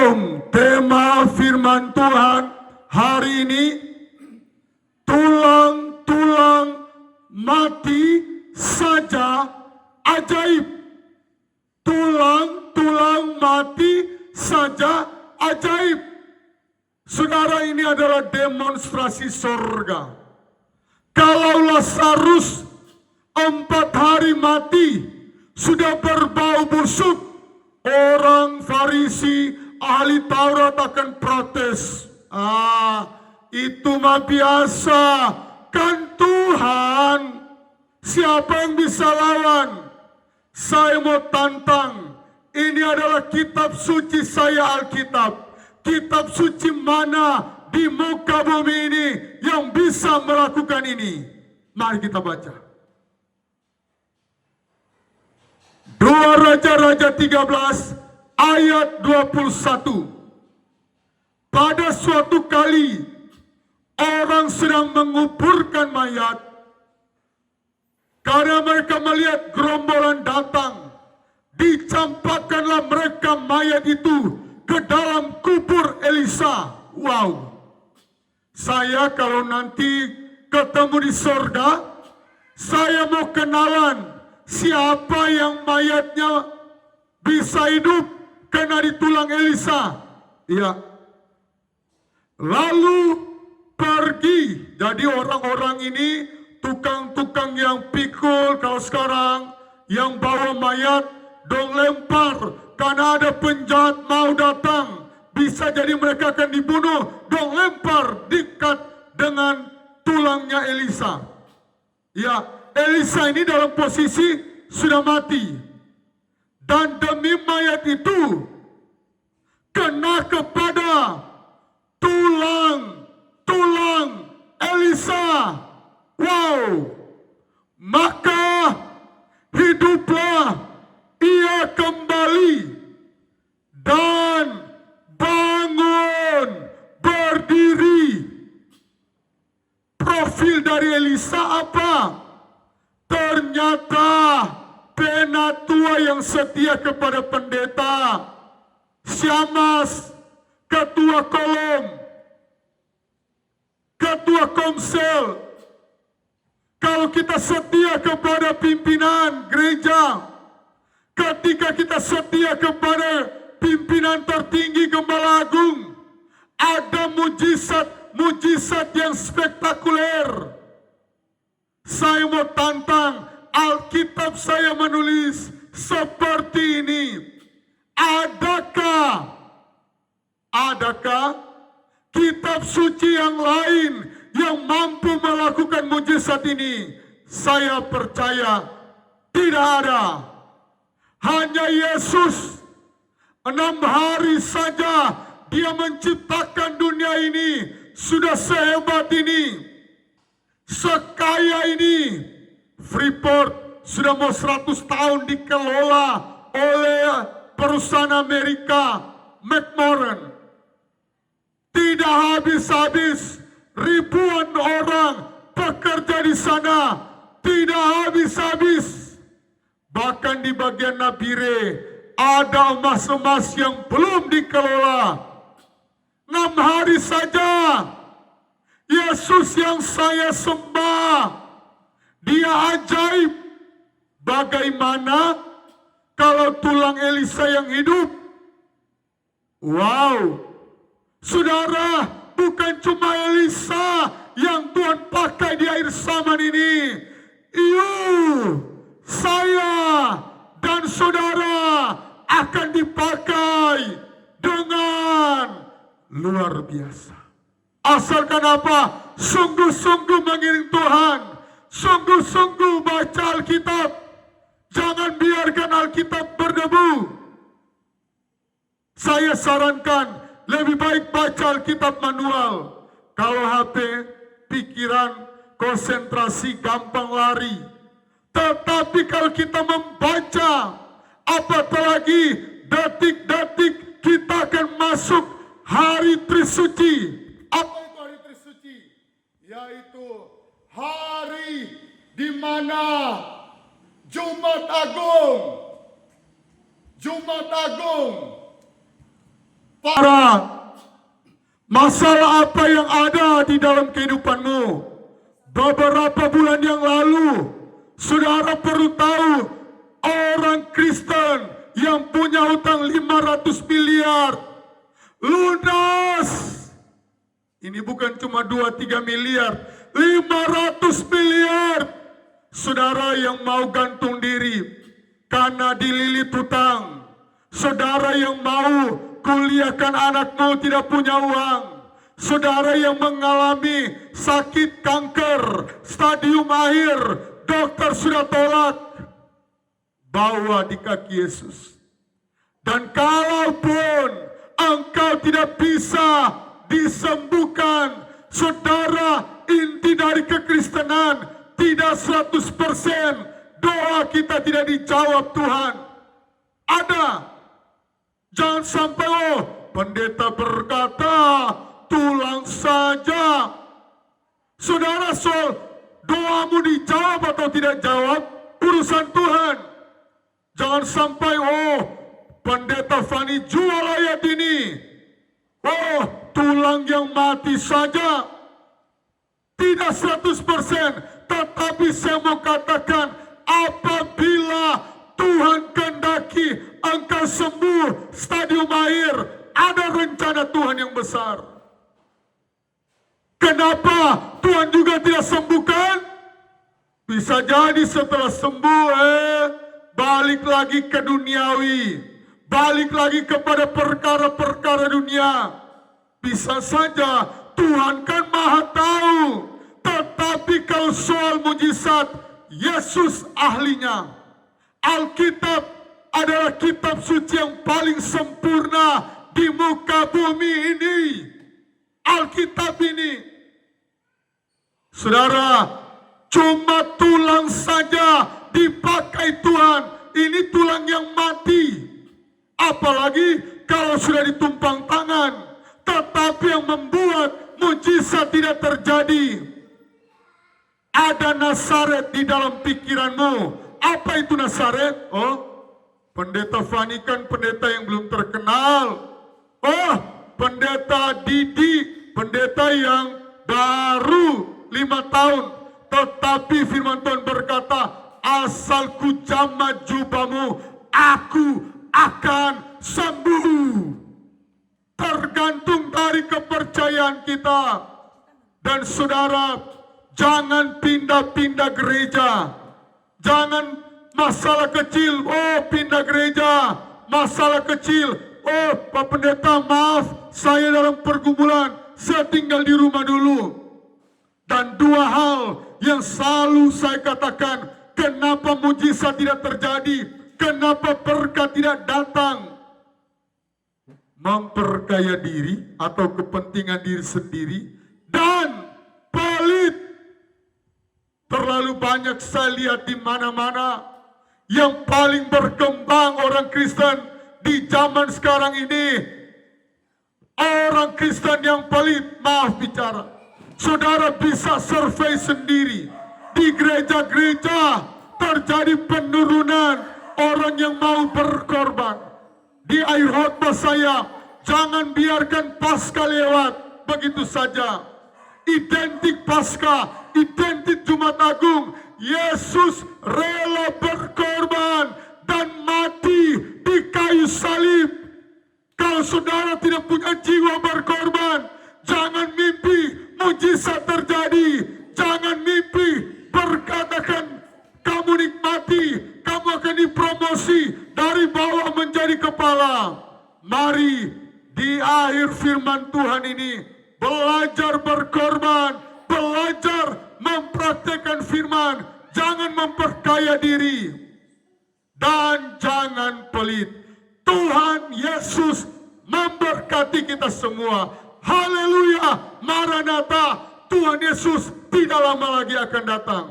Shalom, tema firman Tuhan hari ini, tulang-tulang mati saja ajaib. Tulang-tulang mati saja ajaib. Saudara, ini adalah demonstrasi surga. Kalau Lazarus 4 hari mati, sudah berbau busuk, orang Farisi, ahli Taurat akan protes. Itu mah biasa. Kan Tuhan, siapa yang bisa lawan? Saya mau tantang. Ini adalah kitab suci saya, Alkitab. Kitab suci mana di muka bumi ini yang bisa melakukan ini? Mari kita baca. 2 Raja-Raja 13 ayat 21. Pada suatu kali orang sedang menguburkan mayat, karena mereka melihat gerombolan datang, dicampakkanlah mereka mayat itu ke dalam kubur Elisa. Wow. Saya kalau nanti ketemu di surga, saya mau kenalan siapa yang mayatnya bisa hidup kena di tulang Elisa. Iya. Lalu pergi. Jadi orang-orang ini tukang-tukang yang pikul kalau sekarang, yang bawa mayat dong lempar karena ada penjahat mau datang, bisa jadi mereka akan dibunuh, dong lempar dekat dengan tulangnya Elisa. Ya, Elisa ini dalam posisi sudah mati, dan demi mayat itu kena kepada tulang Elisa. Wow. Maka hiduplah ia kembali dan bangun berdiri. Profil dari Elisa apa? Ternyata penatua yang setia kepada pendeta, Syamas, ketua kolom, ketua komsel. Kalau kita setia kepada pimpinan gereja, ketika kita setia kepada pimpinan tertinggi Gembala Agung, ada mujizat yang spektakuler. Saya mau tantang, Alkitab saya menulis seperti ini. Adakah kitab suci yang lain yang mampu melakukan mujizat ini? Saya percaya tidak ada. Hanya Yesus. 6 hari saja dia menciptakan dunia ini. Sudah sehebat ini, sekaya ini. Freeport sudah mau 100 tahun dikelola oleh perusahaan Amerika, McMoran. Tidak habis-habis, ribuan orang bekerja di sana, tidak habis-habis. Bahkan di bagian Nabire ada emas-emas yang belum dikelola. 6 hari saja Yesus yang saya sembah, dia ajaib. Bagaimana kalau tulang Elisa yang hidup? Wow. Saudara, bukan cuma Elisa yang Tuhan pakai di akhir zaman ini. Saya dan saudara akan dipakai dengan luar biasa. Asalkan apa? Sungguh-sungguh mengiring Tuhan. Sungguh-sungguh baca Alkitab. Jangan biarkan Alkitab berdebu. Saya sarankan lebih baik baca Alkitab manual. Kalau HP, pikiran, konsentrasi gampang lari. Tetapi kalau kita membaca, apatah lagi detik-detik kita akan masuk hari Trisuci. Apa itu hari Trisuci? Yaitu hari di mana Jumat Agung Masalah apa yang ada di dalam kehidupanmu? Beberapa bulan yang lalu, saudara perlu tahu, orang Kristen yang punya hutang 500 miliar, lunas. Ini bukan cuma 2-3 miliar, 500 miliar. Saudara yang mau gantung diri karena dililit hutang. Saudara yang mau kuliahkan anakmu tidak punya uang. Saudara yang mengalami sakit kanker stadium akhir, dokter sudah tolak, bawa di kaki Yesus. Dan kalaupun engkau tidak bisa disembuhkan, saudara, inti dari kekristenan tidak 100%, doa kita tidak dijawab Tuhan. Ada. Jangan sampai pendeta berkata tulang saja. Saudara, soal doamu dijawab atau tidak jawab, urusan Tuhan. Jangan sampai pendeta Fani jual ayat ini, tulang yang mati saja. Tidak 100%, tetapi saya mau katakan, apabila Tuhan kehendaki engkau sembuh stadium akhir, ada rencana Tuhan yang besar. Kenapa Tuhan juga tidak sembuhkan? Bisa jadi setelah sembuh, balik lagi ke duniawi, balik lagi kepada perkara-perkara dunia. Bisa saja, Tuhan kan maha tahu. Tetapi kalau soal mujizat, Yesus ahlinya. Alkitab adalah kitab suci yang paling sempurna di muka bumi ini. Alkitab ini, saudara, cuma tulang saja dipakai Tuhan. Ini tulang yang mati. Apalagi kalau sudah ditumpang tangan. Tetapi yang membuat mujizat tidak terjadi, ada Nazaret di dalam pikiranmu. Apa itu Nazaret? Pendeta Fani kan pendeta yang belum terkenal. Pendeta Didi, pendeta yang baru 5 tahun. Tetapi firman Tuhan berkata, asal ku jamah jubahmu, aku akan sembuh. Tergantung dari kepercayaan kita. Dan saudara, jangan pindah-pindah gereja. Jangan masalah kecil, pindah gereja, masalah kecil, Pak Pendeta maaf, saya dalam pergumulan, saya tinggal di rumah dulu. Dan 2 hal yang selalu saya katakan, kenapa mujizat tidak terjadi, kenapa berkat tidak datang. Memperkaya diri atau kepentingan diri sendiri, dan pelit. Terlalu banyak saya lihat di mana-mana. Yang paling berkembang orang Kristen di zaman sekarang ini, orang Kristen yang pelit, maaf bicara. Saudara bisa survei sendiri. Di gereja-gereja terjadi penurunan orang yang mau berkorban. Di akhir khotbah saya, jangan biarkan Paskah lewat begitu saja. Identik Paskah, identik Jumat Agung, Yesus rela berkorban dan mati di kayu salib. Kalau saudara tidak punya jiwa berkorban, jangan mimpi mujizat terjadi. Jangan mimpi berkatakan kamu nikmati, kamu akan dipromosi dari bawah menjadi kepala. Mari di akhir firman Tuhan ini belajar berkorban, belajar mempraktekkan firman, jangan memperkaya diri, dan jangan pelit. Tuhan Yesus memberkati kita semua. Haleluya, Maranatha, Tuhan Yesus tidak lama lagi akan datang.